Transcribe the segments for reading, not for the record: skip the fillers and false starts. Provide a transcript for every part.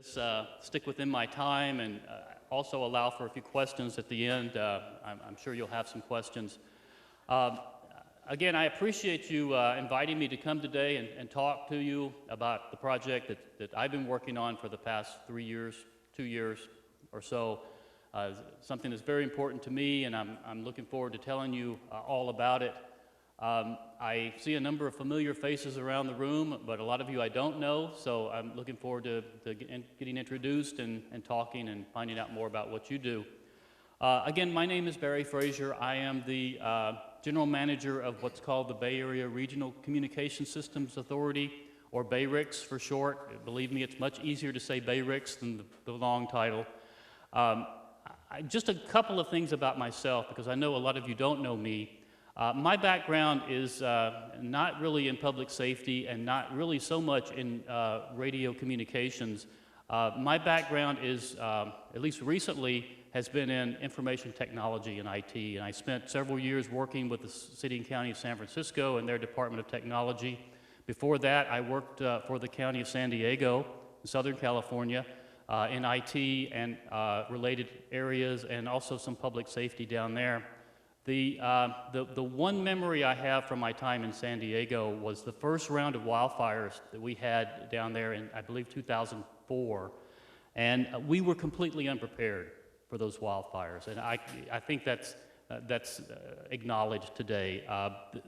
Stick within my time and also allow for a few questions at the end. I'm sure you'll have some questions. Again, I appreciate you inviting me to come today and talk to you about the project that I've been working on for the past 3 years, 2 years or so. Something that's very important to me, and I'm looking forward to telling you all about it. I see a number of familiar faces around the room, but a lot of you I don't know, so I'm looking forward to getting introduced and talking and finding out more about what you do. Again, my name is Barry Fraser. I am the General Manager of what's called the Bay Area Regional Communication Systems Authority, or BAYRICS for short. Believe me, it's much easier to say BAYRICS than the long title. Just a couple of things about myself, because I know a lot of you don't know me. My background is not really in public safety and not really so much in radio communications. My background is, at least recently, has been in information technology and IT, and I spent several years working with the City and County of San Francisco and their Department of Technology. Before that, I worked for the County of San Diego, in Southern California, in IT and related areas, and also some public safety down there. The one memory I have from my time in San Diego was the first round of wildfires that we had down there in, I believe, 2004. And we were completely unprepared for those wildfires. And I think that's acknowledged today.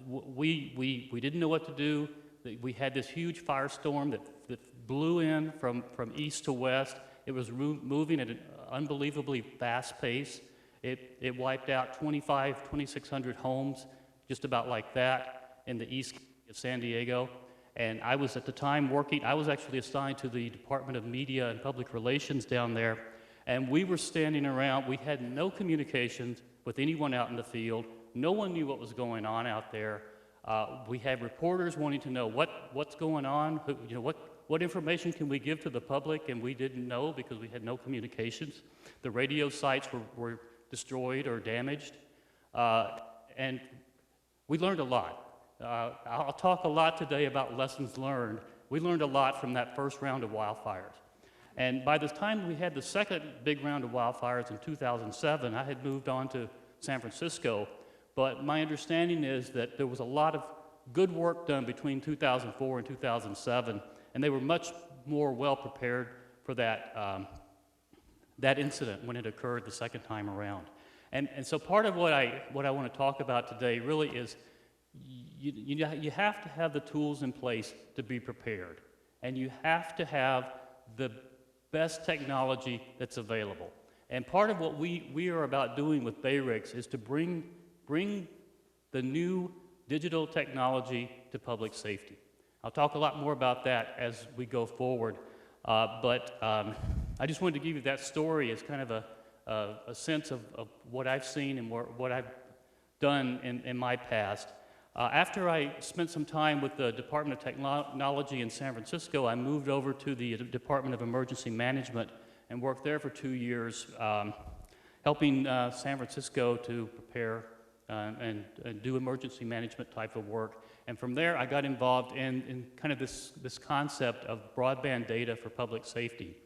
We didn't know what to do. We had this huge firestorm that blew in from east to west. It was moving at an unbelievably fast pace. It wiped out 2,600 homes, just about like that, in the east of San Diego. And I was at the time I was actually assigned to the Department of Media and Public Relations down there. And we were standing around. We had no communications with anyone out in the field. No one knew what was going on out there. We had reporters wanting to know what's going on, what information can we give to the public, and we didn't know because we had no communications. The radio sites were destroyed or damaged, and we learned a lot. I'll talk a lot today about lessons learned. We learned a lot from that first round of wildfires. And by the time we had the second big round of wildfires in 2007, I had moved on to San Francisco, but my understanding is that there was a lot of good work done between 2004 and 2007, and they were much more well prepared for that incident when it occurred the second time around. And so part of what I want to talk about today really is you have to have the tools in place to be prepared, and you have to have the best technology that's available. And part of what we are about doing with BAYRICS is to bring the new digital technology to public safety. I'll talk a lot more about that as we go forward, but I just wanted to give you that story as kind of a sense of what I've seen and what I've done in my past. After I spent some time with the Department of Technology in San Francisco, I moved over to the Department of Emergency Management and worked there for 2 years, helping San Francisco to prepare and do emergency management type of work. And from there, I got involved in kind of this concept of broadband data for public safety.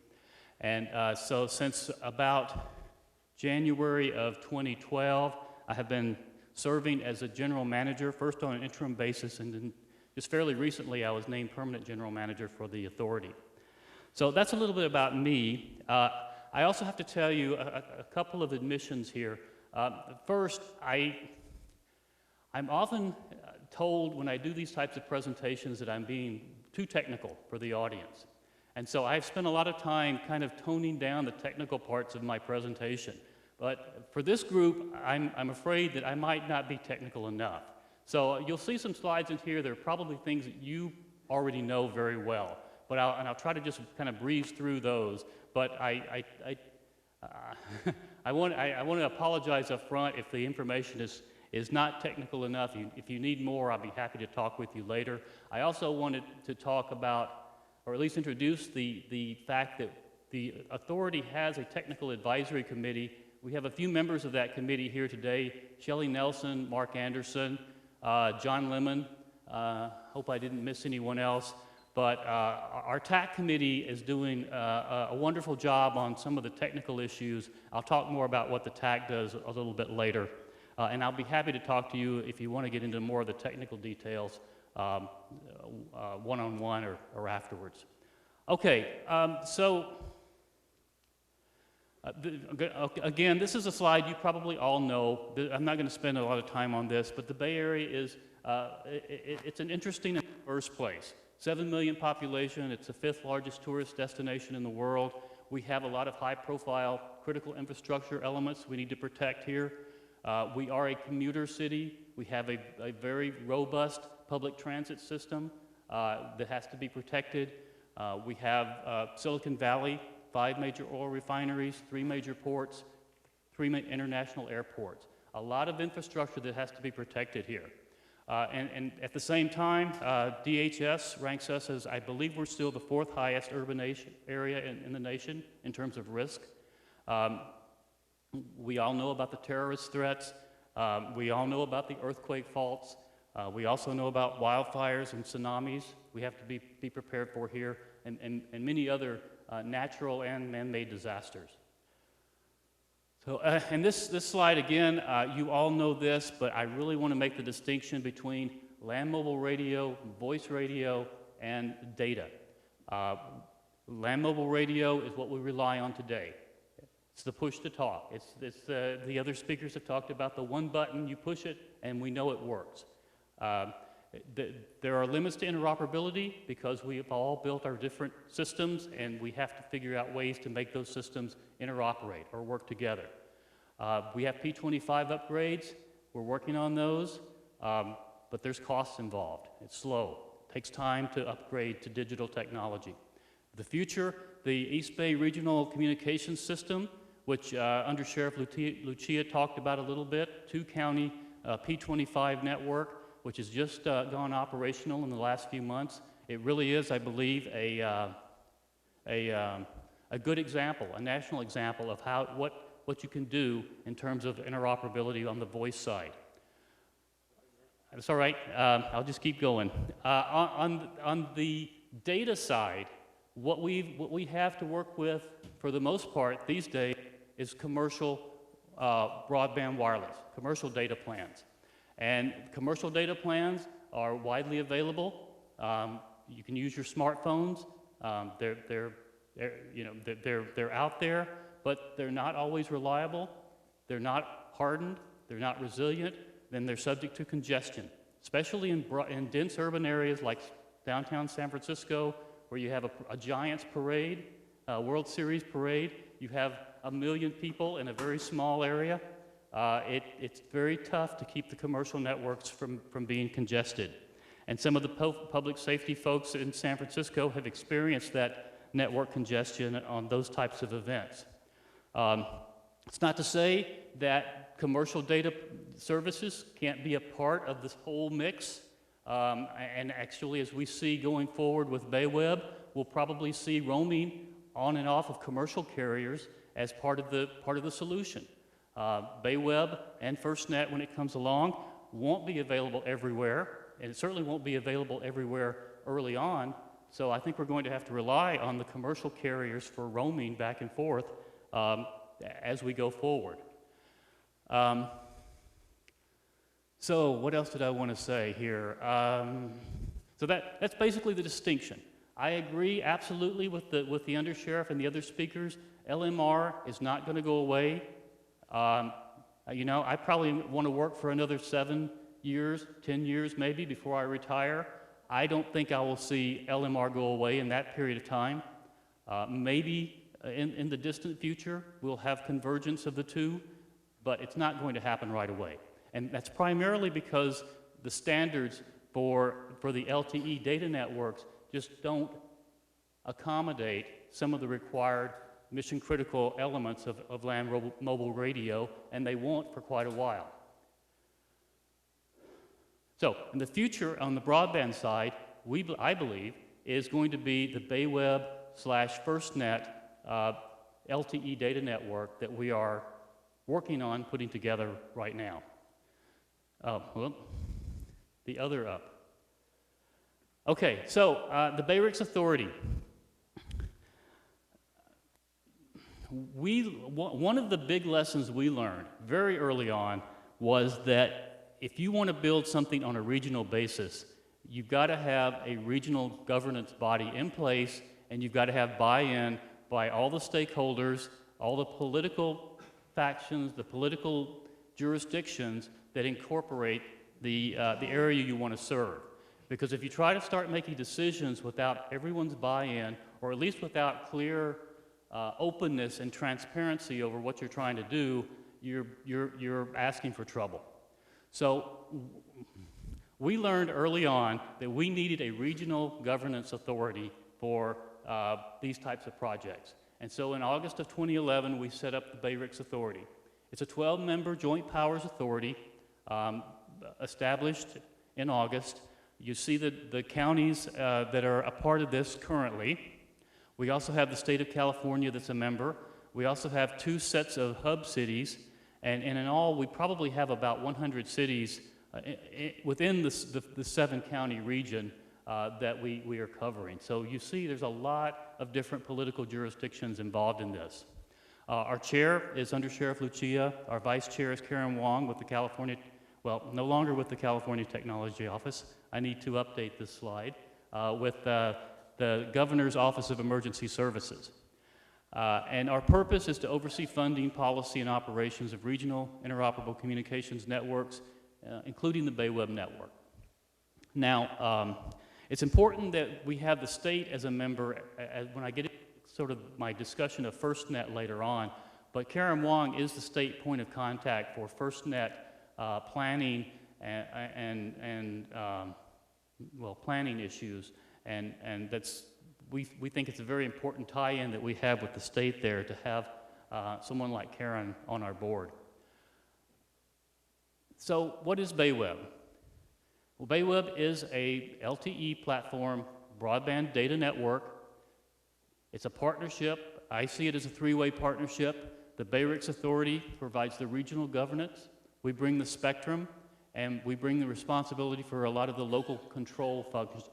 And so since about January of 2012, I have been serving as a general manager, first on an interim basis, and then just fairly recently I was named permanent general manager for the authority. So that's a little bit about me. I also have to tell you a couple of admissions here. First, I'm often told when I do these types of presentations that I'm being too technical for the audience. And so I've spent a lot of time kind of toning down the technical parts of my presentation. But for this group, I'm afraid that I might not be technical enough. So you'll see some slides in here. There are probably things that you already know very well. But I'll try to just kind of breeze through those. But I want to apologize up front if the information is not technical enough. If you need more, I'll be happy to talk with you later. I also wanted to talk about, or at least introduce the fact that the authority has a technical advisory committee. We have a few members of that committee here today: Shelley Nelson, Mark Anderson, John Lemon. Hope I didn't miss anyone else. but our TAC committee is doing a wonderful job on some of the technical issues. I'll talk more about what the TAC does a little bit later. And I'll be happy to talk to you if you want to get into more of the technical details one-on-one or afterwards. Okay, again, this is a slide you probably all know. I'm not going to spend a lot of time on this, but the Bay Area is, it's an interesting and diverse place. 7 million population, it's the 5th largest tourist destination in the world. We have a lot of high-profile critical infrastructure elements we need to protect here. We are a commuter city. We have a very robust public transit system that has to be protected. We have Silicon Valley, 5 major oil refineries, 3 major ports, 3 international airports. A lot of infrastructure that has to be protected here. And at the same time, DHS ranks us as, I believe we're still the 4th highest urban area in the nation in terms of risk. We all know about the terrorist threats. We all know about the earthquake faults. We also know about wildfires and tsunamis we have to be prepared for here, and many other natural and man-made disasters. So, and this slide, again, you all know this, but I really want to make the distinction between land mobile radio, voice radio, and data. Land mobile radio is what we rely on today. It's the push to talk. The other speakers have talked about the one button, you push it, and we know it works. There are limits to interoperability because we have all built our different systems, and we have to figure out ways to make those systems interoperate or work together. We have P25 upgrades. We're working on those, but there's costs involved. It's slow. It takes time to upgrade to digital technology. The future, the East Bay Regional Communications System, which Under Sheriff Lucia talked about a little bit, 2-county P25 network, which has just gone operational in the last few months. It really is, I believe, a good example, a national example of what you can do in terms of interoperability on the voice side. That's all right. I'll just keep going. On the data side, what we have to work with, for the most part these days, is commercial broadband wireless, commercial data plans. And commercial data plans are widely available. You can use your smartphones. They're out there, but they're not always reliable. They're not hardened. They're not resilient. Then they're subject to congestion, especially in dense urban areas like downtown San Francisco, where you have a Giants parade, a World Series parade. You have 1 million people in a very small area. It's very tough to keep the commercial networks from being congested. And some of the public safety folks in San Francisco have experienced that network congestion on those types of events. It's not to say that commercial data services can't be a part of this whole mix. And actually, as we see going forward with BayWeb, we'll probably see roaming on and off of commercial carriers as part of the solution. BayWeb and FirstNet, when it comes along, won't be available everywhere, and it certainly won't be available everywhere early on. So I think we're going to have to rely on the commercial carriers for roaming back and forth as we go forward. So what else did I want to say here? So that's basically the distinction. I agree absolutely with the undersheriff and the other speakers. LMR is not going to go away. You know, I probably want to work for another 7 years, 10 years maybe before I retire. I don't think I will see LMR go away in that period of time. Maybe in the distant future we'll have convergence of the two, but it's not going to happen right away. And that's primarily because the standards for the LTE data networks just don't accommodate some of the required mission-critical elements of land mobile radio, and they won't for quite a while. So, in the future, on the broadband side, I believe, is going to be the BayWeb/FirstNet LTE data network that we are working on putting together right now. Well, the other up. Okay, so the BAYRICS Authority. One of the big lessons we learned very early on was that if you want to build something on a regional basis, you've got to have a regional governance body in place, and you've got to have buy-in by all the stakeholders, all the political factions, the political jurisdictions that incorporate the area you want to serve. Because if you try to start making decisions without everyone's buy-in, or at least without clear openness and transparency over what you're trying to do, you're asking for trouble. So we learned early on that we needed a regional governance authority for these types of projects. And so in August of 2011, we set up the BAYRICS Authority. It's a 12-member joint powers authority established in August. You see the counties that are a part of this currently. We also have the state of California that's a member. We also have 2 sets of hub cities, and in all, we probably have about 100 cities within the 7-county region that we are covering. So you see there's a lot of different political jurisdictions involved in this. Our chair is Under Sheriff Lucia. Our vice chair is Karen Wong with the California, well, no longer with the California Technology Office. I need to update this slide with the Governor's Office of Emergency Services. And our purpose is to oversee funding, policy, and operations of regional interoperable communications networks, including the BayWeb network. Now, it's important that we have the state as a member when I get sort of my discussion of FirstNet later on, but Karen Wong is the state point of contact for FirstNet planning well, planning issues, and that's, we think it's a very important tie-in that we have with the state there to have someone like Karen on our board. So what is BayWeb? Well, BayWeb is a LTE platform broadband data network. It's a partnership. I see it as a 3-way partnership. The BAYRICS Authority provides the regional governance. We bring the spectrum, and we bring the responsibility for a lot of the local control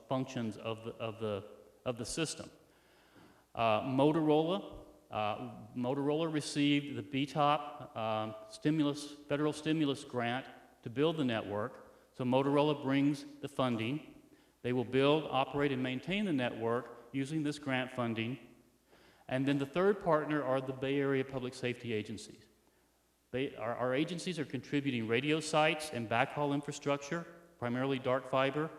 functions of the system. Motorola received the BTOP federal stimulus grant to build the network. So Motorola brings the funding. They will build, operate, and maintain the network using this grant funding. And then the third partner are the Bay Area public safety agencies. Our agencies are contributing radio sites and backhaul infrastructure, primarily dark fiber,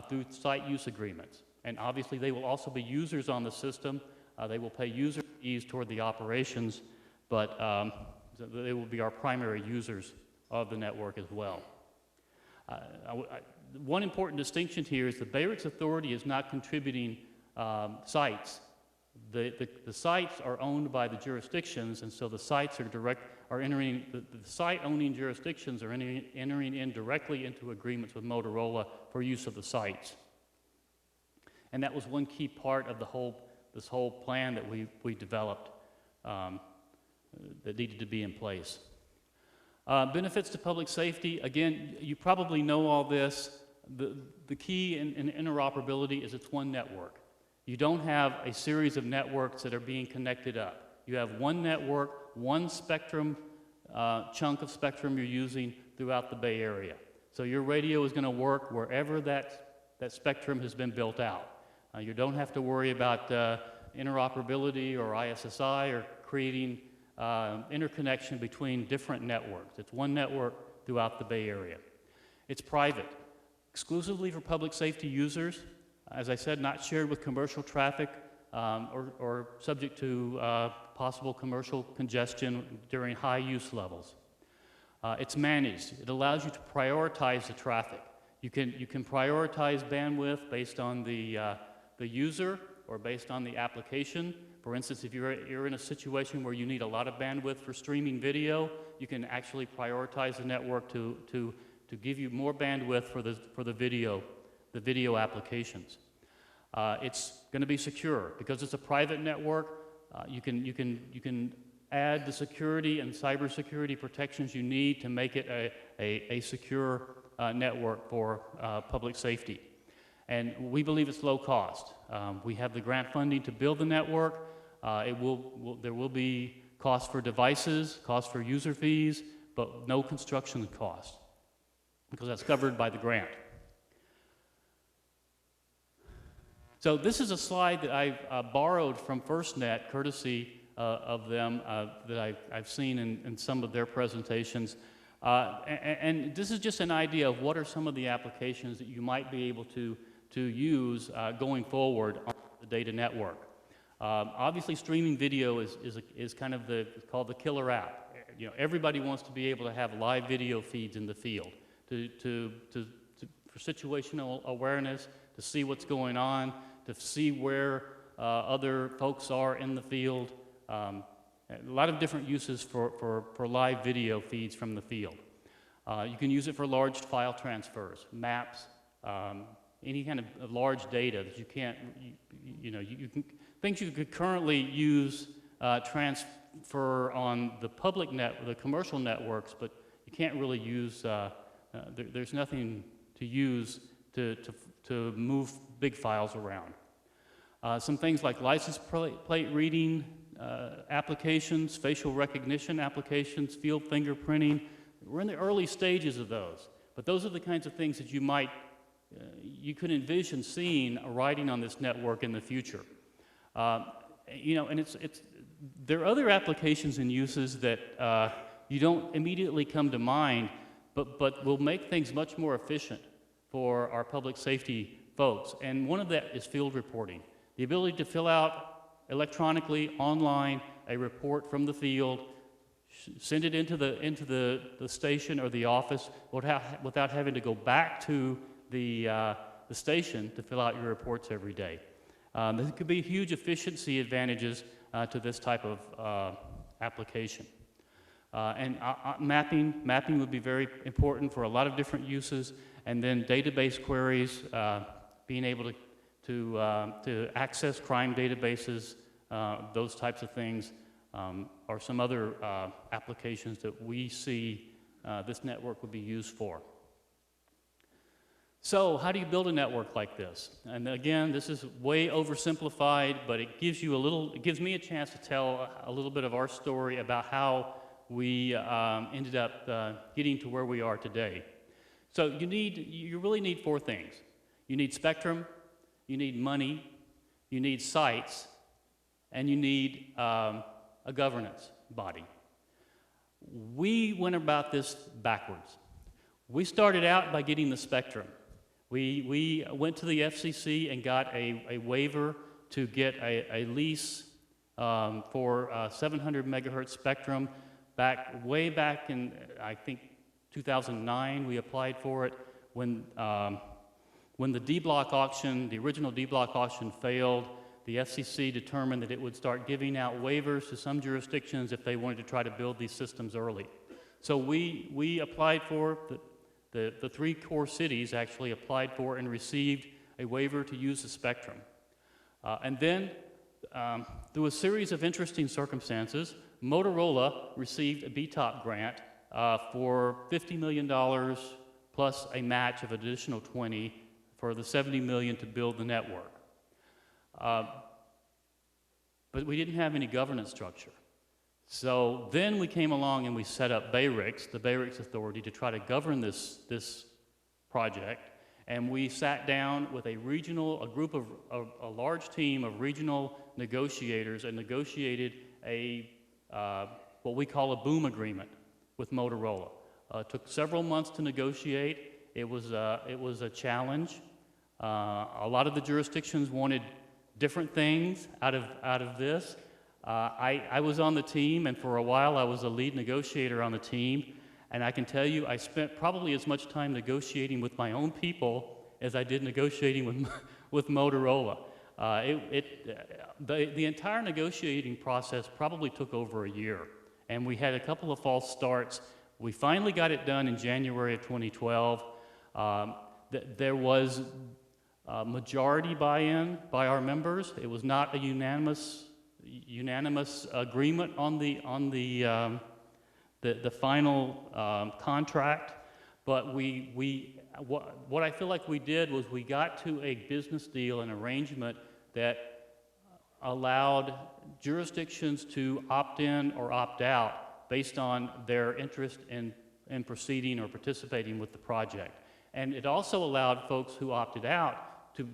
through site use agreements. And obviously they will also be users on the system. They will pay user fees toward the operations, but they will be our primary users of the network as well. One important distinction here is the BAYRICS Authority is not contributing sites. The sites are owned by the jurisdictions, and so the sites are entering, the site-owning jurisdictions are entering in directly into agreements with Motorola for use of the sites. And that was one key part of this whole plan that we developed that needed to be in place. Benefits to public safety, again, you probably know all this. The key in interoperability is it's one network. You don't have a series of networks that are being connected up. You have one network, one spectrum, chunk of spectrum you're using throughout the Bay Area. So your radio is going to work wherever that spectrum has been built out. You don't have to worry about interoperability or ISSI or creating interconnection between different networks. It's one network throughout the Bay Area. It's private, exclusively for public safety users. As I said, not shared with commercial traffic or subject to possible commercial congestion during high use levels. It's managed. It allows you to prioritize the traffic. You can prioritize bandwidth based on the user or based on the application. For instance, if you're in a situation where you need a lot of bandwidth for streaming video, you can actually prioritize the network to give you more bandwidth for the video applications. It's going to be secure because it's a private network. You can add the security and cybersecurity protections you need to make it a secure network for public safety. and we believe it's low cost. We have the grant funding to build the network. There will be costs for devices, costs for user fees, but no construction cost, because that's covered by the grant. So this is a slide that I borrowed from FirstNet, courtesy of them, that I've seen in some of their presentations. And this is just an idea of what are some of the applications that you might be able to use going forward on the data network. Obviously, streaming video is kind of called the killer app. You know, everybody wants to be able to have live video feeds in the field for situational awareness, to see what's going on, to see where other folks are in the field. A lot of different uses for live video feeds from the field. You can use it for large file transfers, maps, any kind of large data that you can't, things you could currently use transfer on the the commercial networks, but you can't really use, there's nothing to use to move big files around. Some things like license plate reading applications, facial recognition applications, field fingerprinting. We're in the early stages of those, but those are the kinds of things that you could envision seeing riding on this network in the future. And there are other applications and uses that you don't immediately come to mind, but will make things much more efficient for our public safety folks. And one of that is field reporting. The ability to fill out electronically, online, a report from the field, send it into the station or the office without having to go back to the station to fill out your reports every day. There could be huge efficiency advantages to this type of application. And mapping would be very important for a lot of different uses, and then database queries, being able to access crime databases, those types of things are some other applications that we see this network would be used for. So how do you build a network like this? And again, this is way oversimplified, but it gives me a chance to tell a little bit of our story about how we ended up getting to where we are today. So you really need four things. You need spectrum, you need money, you need sites, and you need a governance body. We went about this backwards. We started out by getting the spectrum. We went to the FCC and got a waiver to get a lease for 700 megahertz spectrum way back in, I think, 2009. We applied for it when the D-block auction, the original D-block auction failed. The FCC determined that it would start giving out waivers to some jurisdictions if they wanted to try to build these systems early. So we applied for, the three core cities actually applied for and received a waiver to use the spectrum. And then, through a series of interesting circumstances, Motorola received a BTOP grant for $50 million plus a match of additional 20 for the $70 million to build the network. But we didn't have any governance structure. So then we came along and we set up BAYRICS, the BAYRICS Authority, to try to govern this project. And we sat down with a large team of regional negotiators and negotiated what we call a boom agreement with Motorola. It took several months to negotiate. It was a challenge. A lot of the jurisdictions wanted different things out of this. I was on the team, and for a while I was a lead negotiator on the team, and I can tell you I spent probably as much time negotiating with my own people as I did negotiating with Motorola. The entire negotiating process probably took over a year, and we had a couple of false starts. We finally got it done in January of 2012. There was majority buy-in by our members. It was not a unanimous agreement on the final contract, but we what I feel like we did was we got to a business deal, an arrangement that allowed jurisdictions to opt in or opt out based on their interest in proceeding or participating with the project. And it also allowed folks who opted out to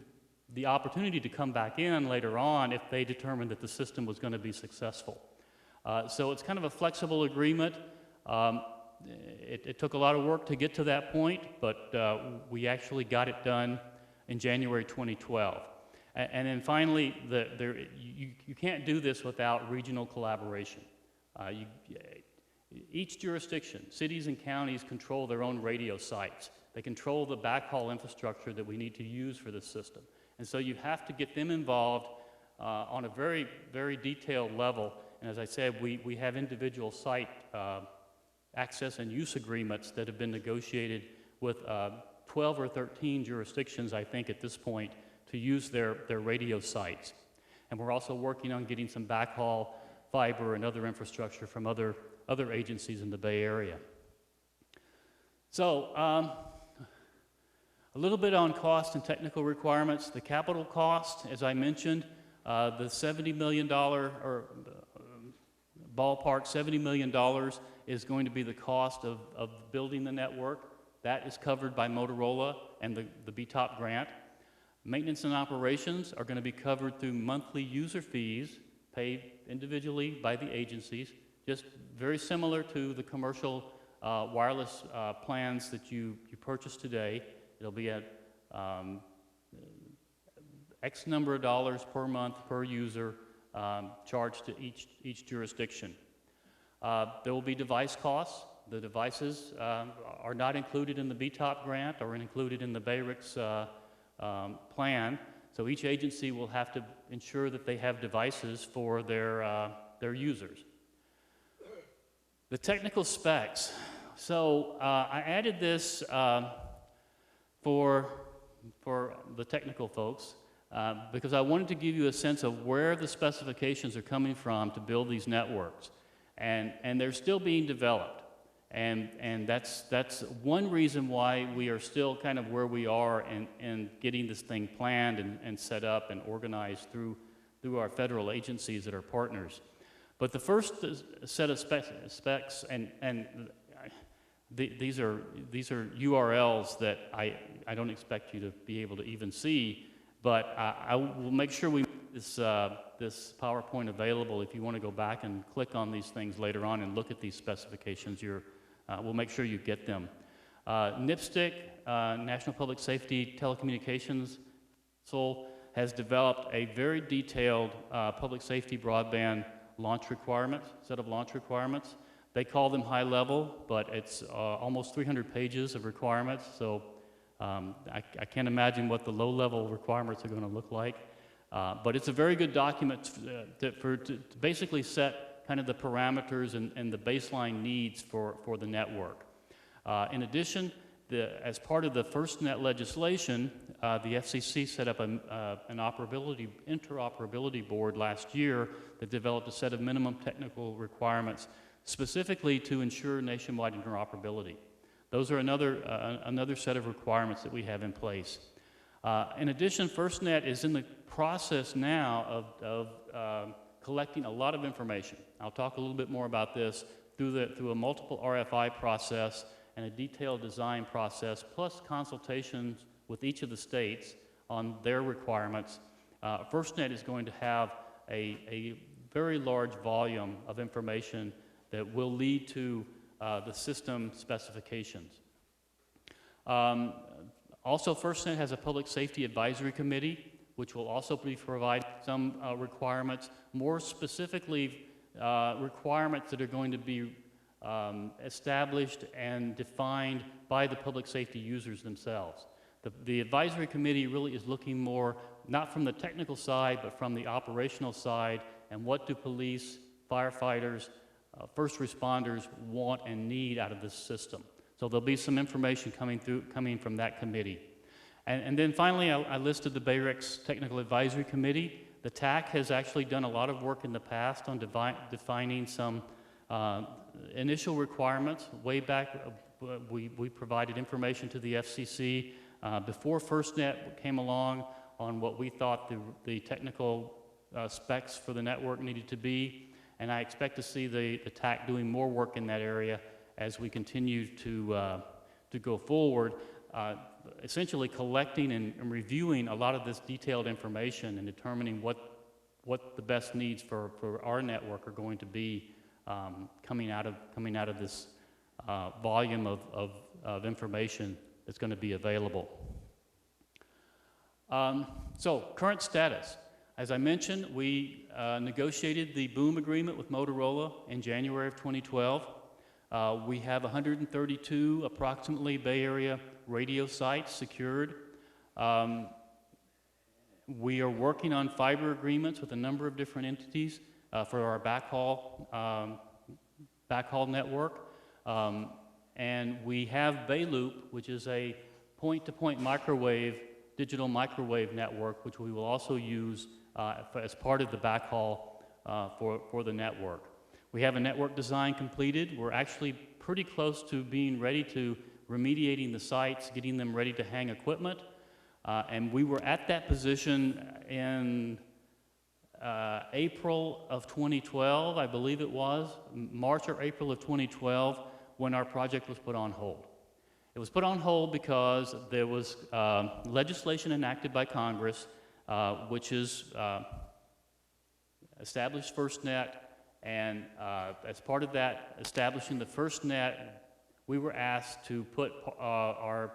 the opportunity to come back in later on if they determined that the system was going to be successful. So it's kind of a flexible agreement. It took a lot of work to get to that point, but we actually got it done in January 2012. And then finally, you can't do this without regional collaboration. Each jurisdiction, cities and counties, control their own radio sites. They control the backhaul infrastructure that we need to use for this system. And so you have to get them involved on a very, very detailed level. And as I said, we have individual site access and use agreements that have been negotiated with 12 or 13 jurisdictions, I think, at this point, to use their radio sites. And we're also working on getting some backhaul fiber and other infrastructure from other agencies in the Bay Area. So, a little bit on cost and technical requirements. The capital cost, as I mentioned, the $70 million, or ballpark $70 million is going to be the cost of building the network. That is covered by Motorola and the BTOP grant. Maintenance and operations are going to be covered through monthly user fees paid individually by the agencies, just very similar to the commercial wireless plans that you purchase today. It'll be at X number of dollars per month per user charged to each jurisdiction. There will be device costs. The devices are not included in the BTOP grant or included in the BAYRICS plan. So each agency will have to ensure that they have devices for their users. The technical specs. So I added this for the technical folks because I wanted to give you a sense of where the specifications are coming from to build these networks. And they're still being developed. And that's one reason why we are still kind of where we are in getting this thing planned and set up and organized through our federal agencies that are partners. But the first set of specs, and these are URLs that I don't expect you to be able to even see, but I will make sure we make this PowerPoint available if you want to go back and click on these things later on and look at these specifications. We'll make sure you get them. NIPSTIC, National Public Safety Telecommunications Council, has developed a very detailed public safety broadband launch requirements, set of launch requirements. They call them high level, but it's almost 300 pages of requirements, so I can't imagine what the low level requirements are going to look like. But it's a very good document to basically set kind of the parameters and the baseline needs for the network. In addition, as part of the FirstNet legislation, the FCC set up an interoperability board last year that developed a set of minimum technical requirements specifically to ensure nationwide interoperability. Those are another set of requirements that we have in place. In addition, FirstNet is in the process now of collecting a lot of information. I'll talk a little bit more about this through a multiple RFI process and a detailed design process, plus consultations with each of the states on their requirements. FirstNet is going to have a very large volume of information that will lead to the system specifications. Also, FirstNet has a public safety advisory committee, which will also be providing some requirements, more specifically requirements that are going to be established and defined by the public safety users themselves. The advisory committee really is looking more, not from the technical side, but from the operational side, and what do police, firefighters, first responders want and need out of this system. So there'll be some information coming from that committee. And then finally, I listed the BAYRICS Technical Advisory Committee. The TAC has actually done a lot of work in the past on defining some initial requirements way back we provided information to the FCC before FirstNet came along on what we thought the technical specs for the network needed to be, and I expect to see the TAC doing more work in that area as we continue to go forward, essentially collecting and reviewing a lot of this detailed information and determining what the best needs for our network are going to be coming out of this volume of information that's going to be available. So, current status. As I mentioned, we negotiated the boom agreement with Motorola in January of 2012. We have 132 approximately Bay Area radio sites secured. We are working on fiber agreements with a number of different entities for our backhaul network. And we have BayLoop, which is a point-to-point microwave, digital microwave network, which we will also use as part of the backhaul for the network. We have a network design completed. We're actually pretty close to being ready to remediating the sites, getting them ready to hang equipment. And we were at that position in April of 2012, I believe it was, March or April of 2012, when our project was put on hold. It was put on hold because there was legislation enacted by Congress, which is established FirstNet, and as part of that, establishing the FirstNet, we were asked to put our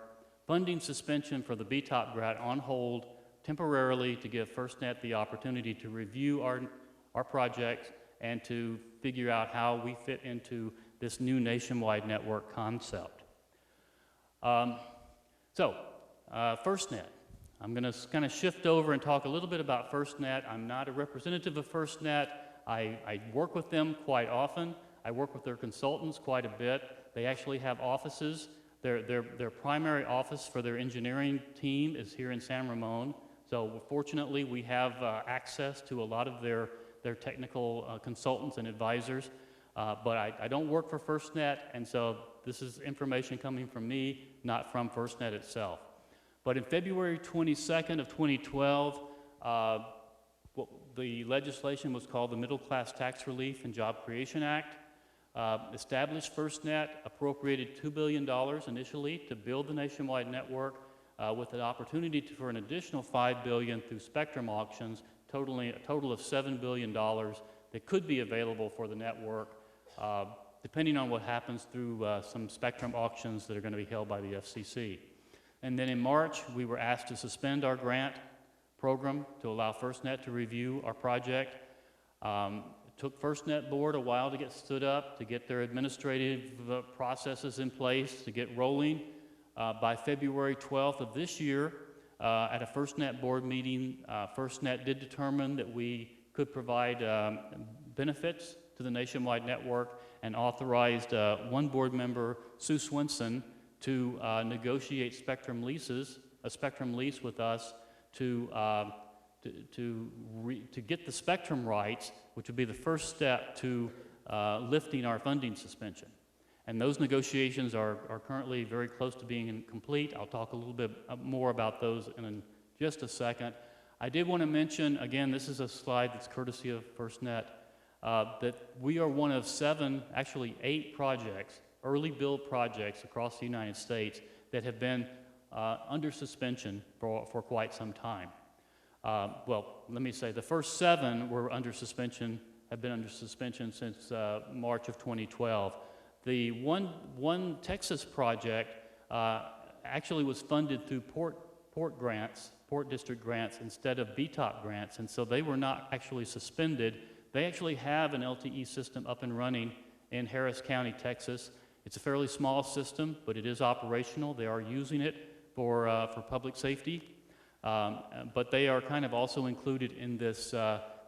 funding suspension for the BTOP grant on hold temporarily to give FirstNet the opportunity to review our projects and to figure out how we fit into this new nationwide network concept. FirstNet. I'm going to kind of shift over and talk a little bit about FirstNet. I'm not a representative of FirstNet. I work with them quite often. I work with their consultants quite a bit. They actually have offices. Their primary office for their engineering team is here in San Ramon. So fortunately, we have access to a lot of their technical consultants and advisors. But I don't work for FirstNet, and so this is information coming from me, not from FirstNet itself. But in February 22nd of 2012, the legislation was called the Middle Class Tax Relief and Job Creation Act. Established FirstNet, appropriated $2 billion initially to build the nationwide network with an opportunity for an additional $5 billion through spectrum auctions, totaling a total of $7 billion that could be available for the network, depending on what happens through some spectrum auctions that are going to be held by the FCC. And then in March, we were asked to suspend our grant program to allow FirstNet to review our project. It took FirstNet board a while to get stood up, to get their administrative processes in place, to get rolling. By February 12th of this year, at a FirstNet board meeting, FirstNet did determine that we could provide benefits to the nationwide network and authorized one board member, Sue Swinson, to negotiate spectrum leases, a spectrum lease with us to get the spectrum rights, which would be the first step to lifting our funding suspension. And those negotiations are currently very close to being complete. I'll talk a little bit more about those in just a second. I did want to mention, again, this is a slide that's courtesy of FirstNet, that we are one of 7, actually 8 projects, early build projects across the United States that have been under suspension for quite some time. Well, let me say the first 7 were under suspension, have been under suspension since March of 2012. The one Texas project actually was funded through port district grants instead of BTOP grants, and so they were not actually suspended. They actually have an LTE system up and running in Harris County, Texas. It's a fairly small system, but it is operational. They are using it for public safety, but they are kind of also included in this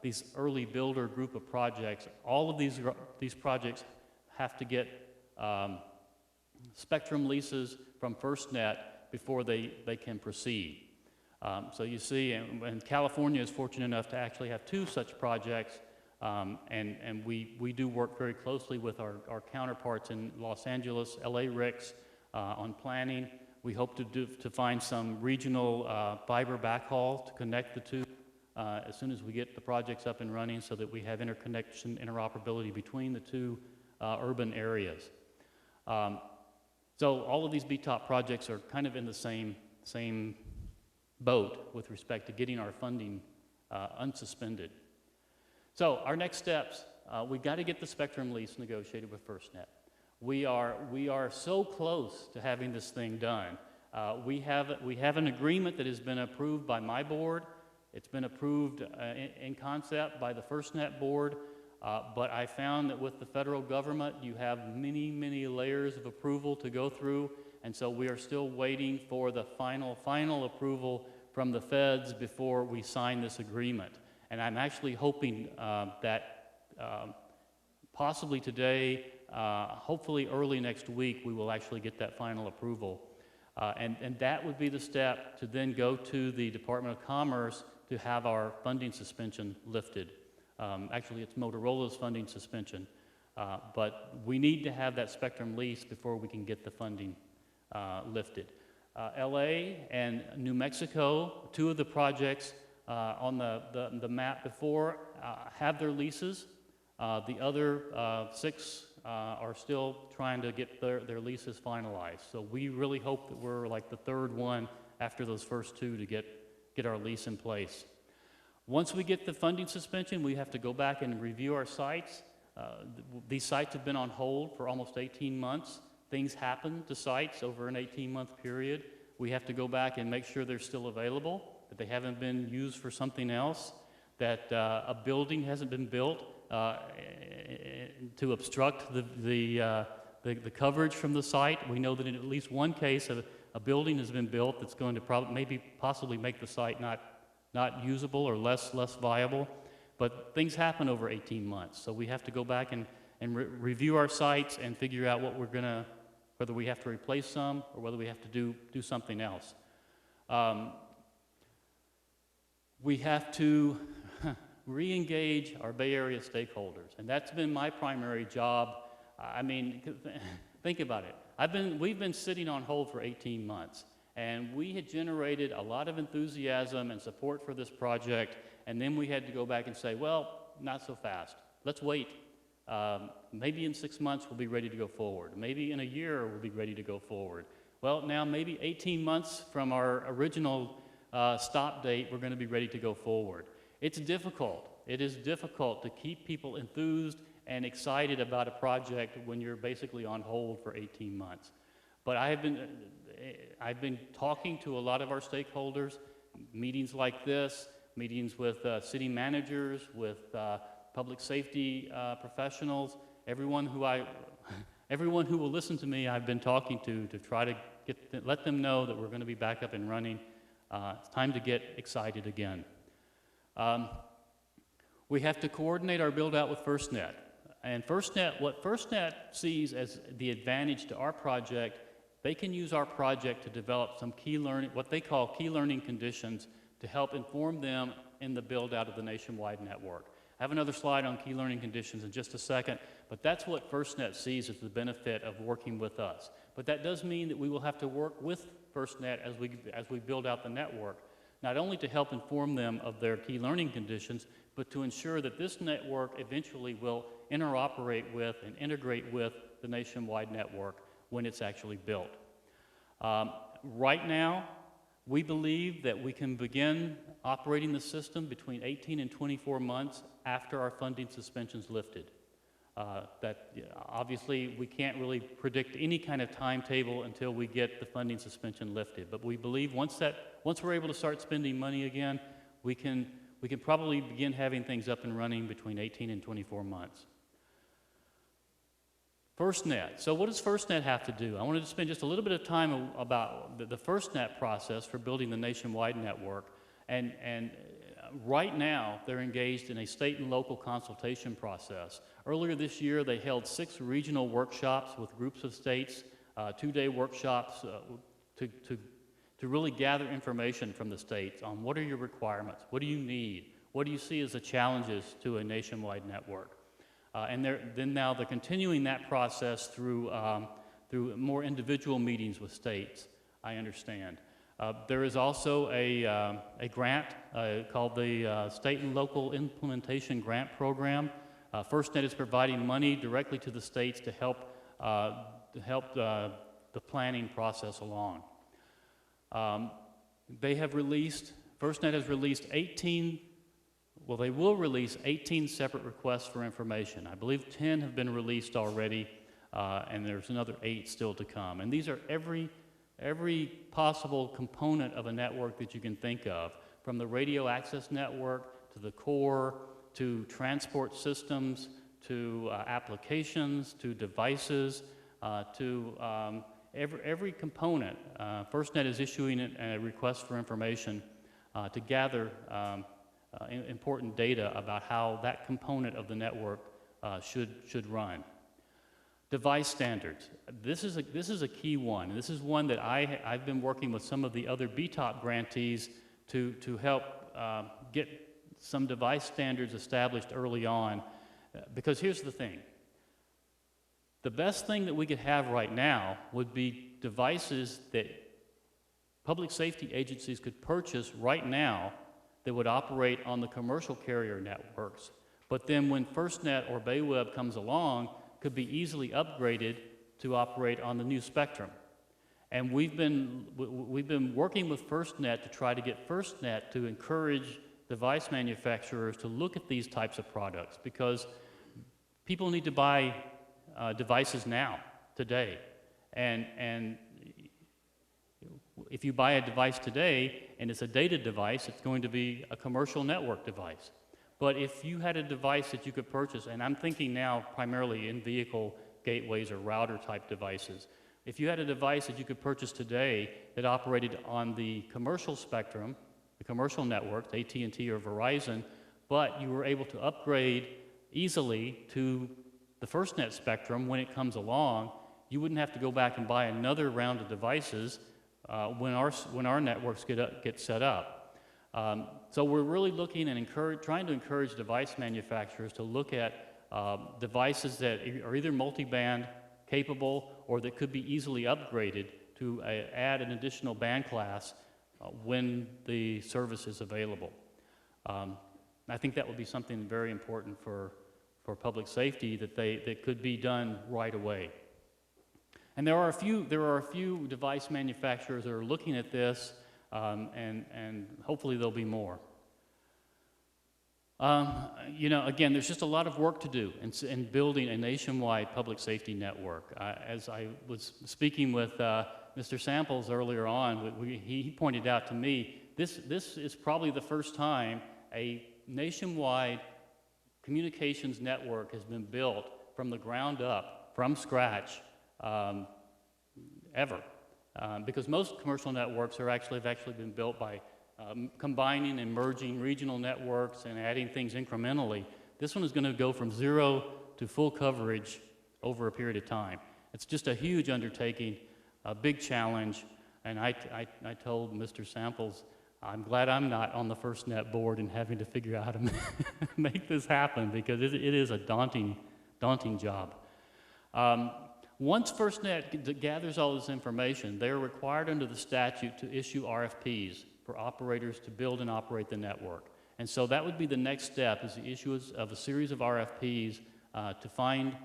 these early builder group of projects. All of these projects have to get spectrum leases from FirstNet before they can proceed. So you see, and California is fortunate enough to actually have 2 such projects, and we do work very closely with our counterparts in Los Angeles, BAYRICS, on planning. We hope to find some regional fiber backhaul to connect the two as soon as we get the projects up and running so that we have interconnection, interoperability between the two urban areas. So all of these BTOP projects are kind of in the same boat with respect to getting our funding unsuspended. So our next steps, we've got to get the spectrum lease negotiated with FirstNet. We are so close to having this thing done. We have an agreement that has been approved by my board. It's been approved in concept by the FirstNet board, but I found that with the federal government, you have many, many layers of approval to go through, and so we are still waiting for the final approval from the feds before we sign this agreement. And I'm actually hoping that possibly today, hopefully early next week, we will actually get that final approval. And that would be the step to then go to the Department of Commerce to have our funding suspension lifted. Actually, it's Motorola's funding suspension. But we need to have that spectrum lease before we can get the funding lifted. LA and New Mexico, two of the projects on the map before, have their leases. The other 6 are still trying to get their leases finalized. So we really hope that we're like the third one after those first 2 to get our lease in place. Once we get the funding suspension, we have to go back and review our sites. These sites have been on hold for almost 18 months. Things happen to sites over an 18-month period. We have to go back and make sure they're still available, that they haven't been used for something else, that a building hasn't been built to obstruct the coverage from the site. We know that in at least one case, a building has been built that's going to possibly make the site not usable or less viable. But things happen over 18 months, so we have to go back and review our sites and figure out what whether we have to replace some or whether we have to do something else. We have to re-engage our Bay Area stakeholders, and that's been my primary job. I mean, think about it. We've been sitting on hold for 18 months, and we had generated a lot of enthusiasm and support for this project, and then we had to go back and say, well, not so fast. Let's wait. Maybe in 6 months we'll be ready to go forward. Maybe in a year we'll be ready to go forward. Well, now maybe 18 months from our original stop date, we're going to be ready to go forward. It's difficult. It is difficult to keep people enthused and excited about a project when you're basically on hold for 18 months. But I've been talking to a lot of our stakeholders, meetings like this, meetings with city managers, with public safety professionals, everyone who will listen to me, I've been talking to try to let them know that we're going to be back up and running. It's time to get excited again. We have to coordinate our build-out with FirstNet. And what FirstNet sees as the advantage to our project, they can use our project to develop some what they call key learning conditions to help inform them in the build-out of the nationwide network. I have another slide on key learning conditions in just a second, but that's what FirstNet sees as the benefit of working with us. But that does mean that we will have to work with FirstNet as we build out the network, not only to help inform them of their key learning conditions, but to ensure that this network eventually will interoperate with and integrate with the nationwide network when it's actually built. Right now, we believe that we can begin operating the system between 18 and 24 months after our funding suspension's lifted. Obviously, we can't really predict any kind of timetable until we get the funding suspension lifted. But we believe once we're able to start spending money again, we can probably begin having things up and running between 18 and 24 months. FirstNet. So what does FirstNet have to do? I wanted to spend just a little bit of time about the FirstNet process for building the nationwide network. And right now, they're engaged in a state and local consultation process. Earlier this year, they held 6 regional workshops with groups of states, 2-day workshops to really gather information from the states on what are your requirements, what do you need, what do you see as the challenges to a nationwide network. And now they're continuing that process through through more individual meetings with states, I understand. There is also a grant called the State and Local Implementation Grant Program. FirstNet is providing money directly to the states to help the planning process along. FirstNet has released 18, well, they will release 18 separate requests for information. I believe 10 have been released already, and there's another 8 still to come. And these are every possible component of a network that you can think of, from the radio access network to the core, to transport systems, to applications, to devices, to every component. FirstNet is issuing a request for information to gather important data about how that component of the network should run. Device standards. This is a key one. This is one that I've been working with some of the other BTOP grantees to help get some device standards established early on. Because here's the thing. The best thing that we could have right now would be devices that public safety agencies could purchase right now that would operate on the commercial carrier networks. But then when FirstNet or BayWeb comes along, could be easily upgraded to operate on the new spectrum. And we've been working with FirstNet to try to get FirstNet to encourage device manufacturers to look at these types of products, because people need to buy devices now, today. And if you buy a device today and it's a data device, it's going to be a commercial network device. But if you had a device that you could purchase, and I'm thinking now primarily in vehicle gateways or router type devices, if you had a device that you could purchase today that operated on the commercial spectrum, the commercial networks, AT&T or Verizon, but you were able to upgrade easily to the FirstNet spectrum when it comes along, you wouldn't have to go back and buy another round of devices when our networks get set up. So we're really looking and trying to encourage device manufacturers to look at devices that are either multi-band capable or that could be easily upgraded to add an additional band class when the service is available. I think that would be something very important for public safety that could be done right away. And there are a few device manufacturers that are looking at this, and hopefully there'll be more. You know, again, there's just a lot of work to do in building a nationwide public safety network. As I was speaking with Mr. Samples earlier on, he pointed out to me, this is probably the first time a nationwide communications network has been built from the ground up, from scratch, ever. Because most commercial networks have actually been built by combining and merging regional networks and adding things incrementally. This one is going to go from 0 to full coverage over a period of time. It's just a huge undertaking, a big challenge, and I told Mr. Samples, I'm glad I'm not on the FirstNet board and having to figure out how to make this happen, because it is a daunting job. Once FirstNet gathers all this information, they are required under the statute to issue RFPs for operators to build and operate the network. And so that would be the next step, is the issuance of a series of RFPs to find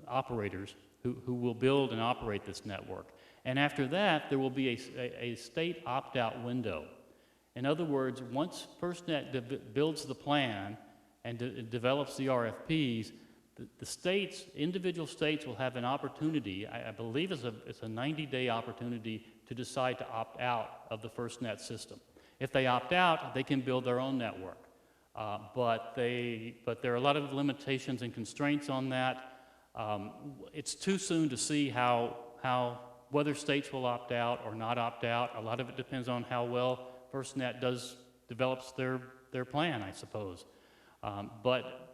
operators who will build and operate this network. And after that, there will be a state opt-out window. In other words, once FirstNet builds the plan and develops the RFPs, the states, individual states will have an opportunity, I believe it's a 90-day opportunity to decide to opt out of the FirstNet system. If they opt out, they can build their own network. But there are a lot of limitations and constraints on that. It's too soon to see whether states will opt out or not opt out. A lot of it depends on how well FirstNet develops their plan, I suppose. But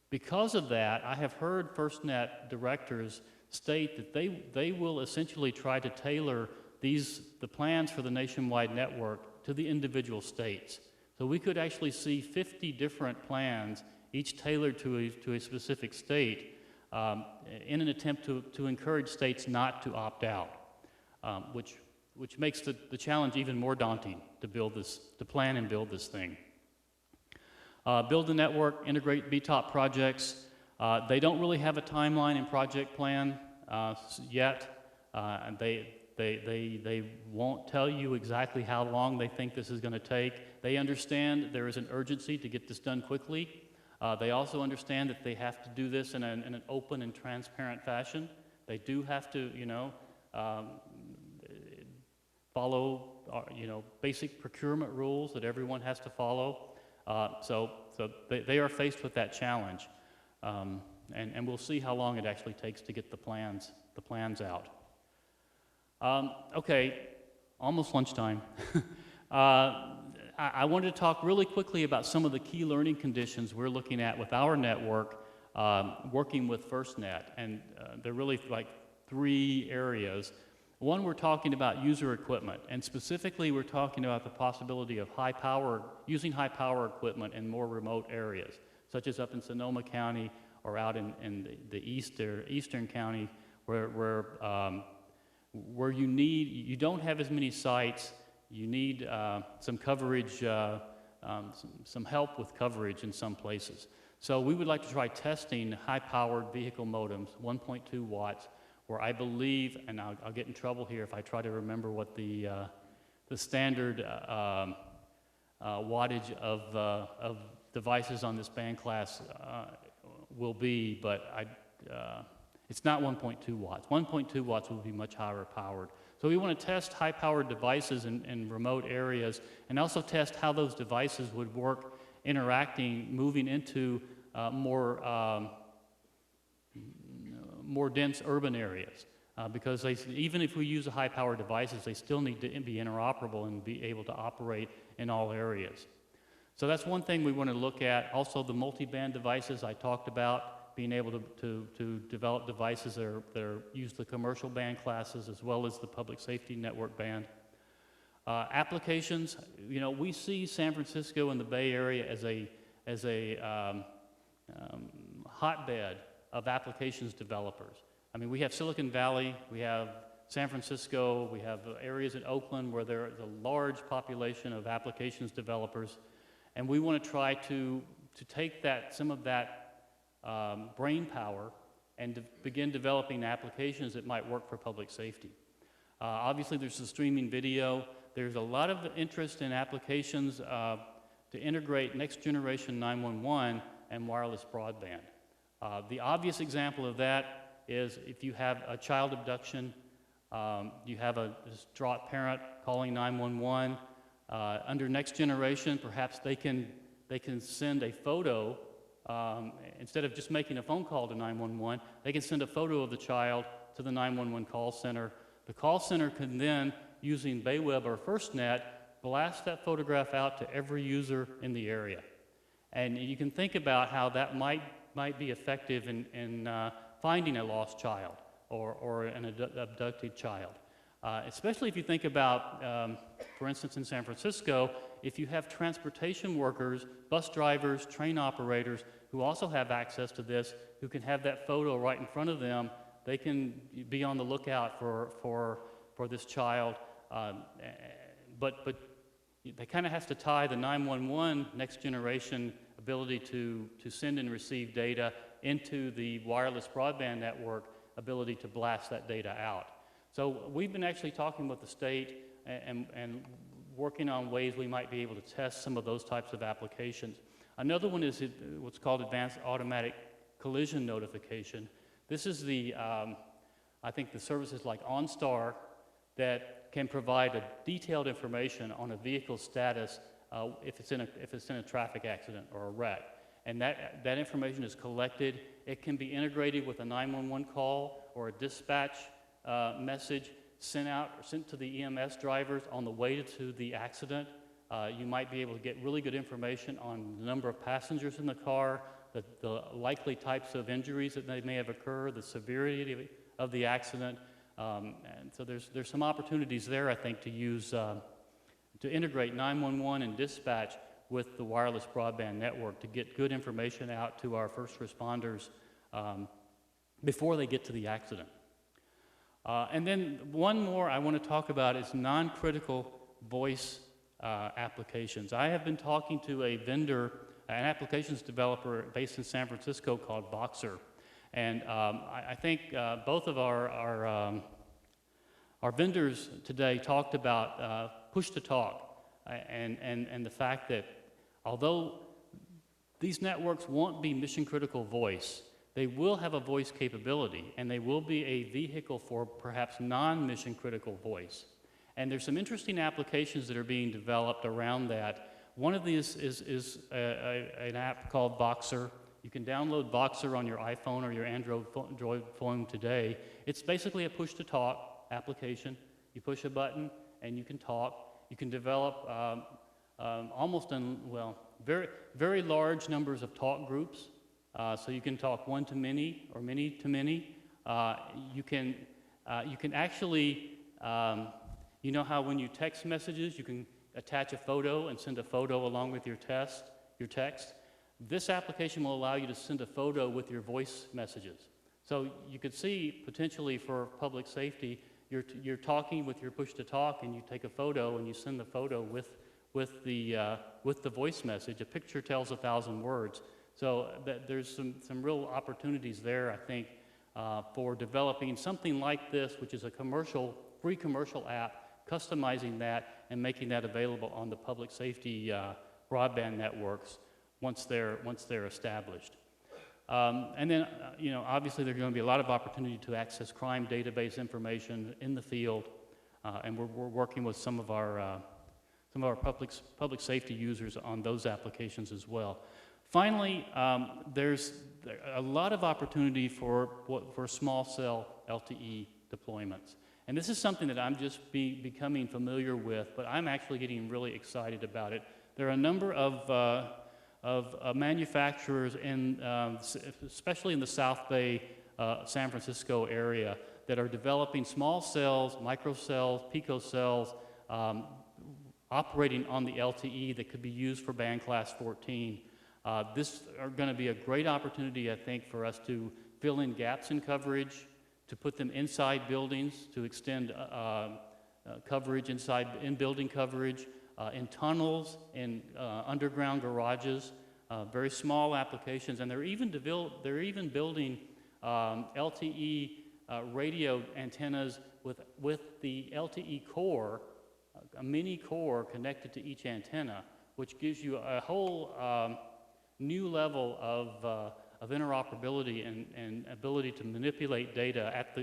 because of that, I have heard FirstNet directors state that they will essentially try to tailor the plans for the nationwide network to the individual states. So we could actually see 50 different plans, each tailored to a specific state, in an attempt to encourage states not to opt out, which makes the challenge even more daunting to plan and build this thing. Build the network, integrate BTOP projects. They don't really have a timeline and project plan yet. They won't tell you exactly how long they think this is going to take. They understand there is an urgency to get this done quickly. They also understand that they have to do this in an open and transparent fashion. They do have to, follow, basic procurement rules that everyone has to follow. So they are faced with that challenge, and we'll see how long it actually takes to get the plans out. Okay, almost lunchtime. I wanted to talk really quickly about some of the key learning conditions we're looking at with our network, working with FirstNet, and they're really like 3 areas. One, we're talking about user equipment, and specifically we're talking about the possibility of using high power equipment in more remote areas, such as up in Sonoma County or out in the eastern county where you don't have as many sites. You need some coverage, some help with coverage in some places. So we would like to try testing high-powered vehicle modems, 1.2 watts, where I believe, and I'll get in trouble here if I try to remember what the standard wattage of devices on this band class will be, but it's not 1.2 watts. 1.2 watts will be much higher powered. So we want to test high-powered devices in remote areas, and also test how those devices would work interacting, moving into more dense urban areas. Because even if we use high-powered devices, they still need to be interoperable and be able to operate in all areas. So that's one thing we want to look at. Also, the multi-band devices I talked about, being able to develop devices that use the commercial band classes as well as the public safety network band. Applications, we see San Francisco and the Bay Area as a hotbed of applications developers. I mean, we have Silicon Valley, we have San Francisco, we have areas in Oakland where there is a large population of applications developers, and we want to try to take some of that brain power and to begin developing applications that might work for public safety. Obviously, there's the streaming video. There's a lot of interest in applications to integrate next generation 911 and wireless broadband. The obvious example of that is if you have a child abduction, you have a distraught parent calling 911. Under next generation, perhaps they can send a photo. Instead of just making a phone call to 911, they can send a photo of the child to the 911 call center. The call center can then, using BayWeb or FirstNet, blast that photograph out to every user in the area. And you can think about how that might be effective in finding a lost child or an abducted child. Especially if you think about, for instance, in San Francisco, if you have transportation workers, bus drivers, train operators, who also have access to this, who can have that photo right in front of them, they can be on the lookout for this child. But they kind of have to tie the 911 next generation ability to send and receive data into the wireless broadband network ability to blast that data out. So we've been actually talking with the state and working on ways we might be able to test some of those types of applications. Another one is what's called advanced automatic collision notification. This is I think the services like OnStar that can provide a detailed information on a vehicle's status if it's in a traffic accident or a wreck. And that information is collected. It can be integrated with a 911 call or a dispatch message sent to the EMS drivers on the way to the accident. You might be able to get really good information on the number of passengers in the car, the likely types of injuries that may have occurred, the severity of the accident. And so there's some opportunities there, I think, to use, to integrate 911 and dispatch with the wireless broadband network to get good information out to our first responders before they get to the accident. And then one more I want to talk about is non-critical voice applications. I have been talking to a vendor, an applications developer based in San Francisco called Boxer. And I think both of our vendors today talked about push-to-talk and the fact that although these networks won't be mission-critical voice, they will have a voice capability, and they will be a vehicle for perhaps non-mission critical voice. And there's some interesting applications that are being developed around that. One of these is an app called Boxer. You can download Boxer on your iPhone or your Android phone today. It's basically a push-to-talk application. You push a button and you can talk. You can develop very, very large numbers of talk groups. So you can talk one to many or many to many. You can actually, you know how when you text messages, you can attach a photo and send a photo along with your text? This application will allow you to send a photo with your voice messages. So you could see potentially for public safety, you're talking with your push-to-talk and you take a photo and you send the photo with the voice message. A picture tells 1,000 words. So there's some real opportunities there, I think, for developing something like this, which is a free commercial app, customizing that and making that available on the public safety broadband networks once they're established. And then, obviously there's going to be a lot of opportunity to access crime database information in the field, and we're working with some of our public safety users on those applications as well. Finally, there's a lot of opportunity for small cell LTE deployments. And this is something that I'm just becoming familiar with, but I'm actually getting really excited about it. There are a number of manufacturers, especially in the South Bay, San Francisco area, that are developing small cells, microcells, picocells, operating on the LTE that could be used for band class 14. This are going to be a great opportunity, I think, for us to fill in gaps in coverage, to put them inside buildings, to extend coverage in building coverage, in tunnels, in underground garages, very small applications, and they're even building LTE radio antennas with the LTE core, a mini core connected to each antenna, which gives you a whole new level of interoperability and ability to manipulate data at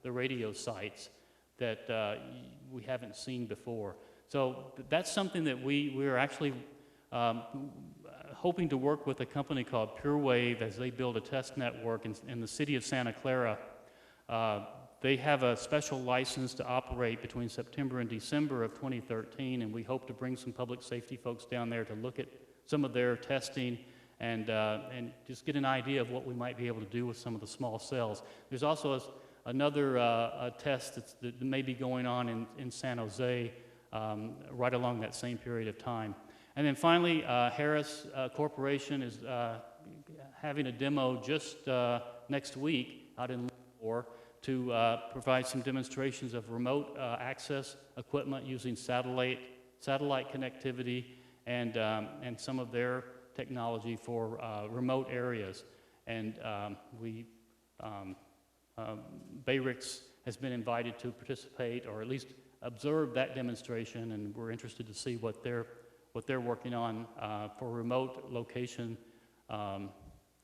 the radio sites that we haven't seen before. So that's something that we are actually hoping to work with a company called PureWave as they build a test network in the city of Santa Clara. They have a special license to operate between September and December of 2013, and we hope to bring some public safety folks down there to look at some of their testing and just get an idea of what we might be able to do with some of the small cells. There's also another test that may be going on in San Jose right along that same period of time. And then finally, Harris Corporation is having a demo just next week out in Livermore to provide some demonstrations of remote access equipment using satellite connectivity and some of their technology for remote areas. And BAYRICS has been invited to participate or at least observe that demonstration, and we're interested to see what they're working on for remote location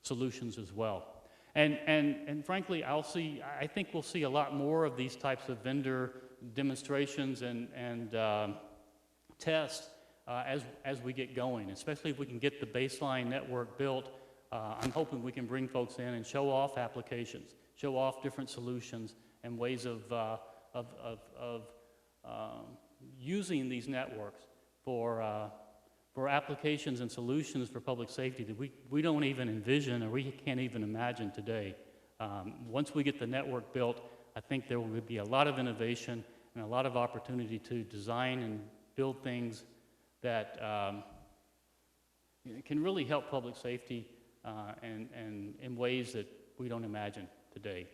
solutions as well. And frankly, I think we'll see a lot more of these types of vendor demonstrations and tests as we get going, especially if we can get the baseline network built. I'm hoping we can bring folks in and show off applications, show off different solutions and ways of using these networks for applications and solutions for public safety that we don't even envision or we can't even imagine today. Once we get the network built, I think there will be a lot of innovation and a lot of opportunity to design and build things that can really help public safety and in ways that we don't imagine. today.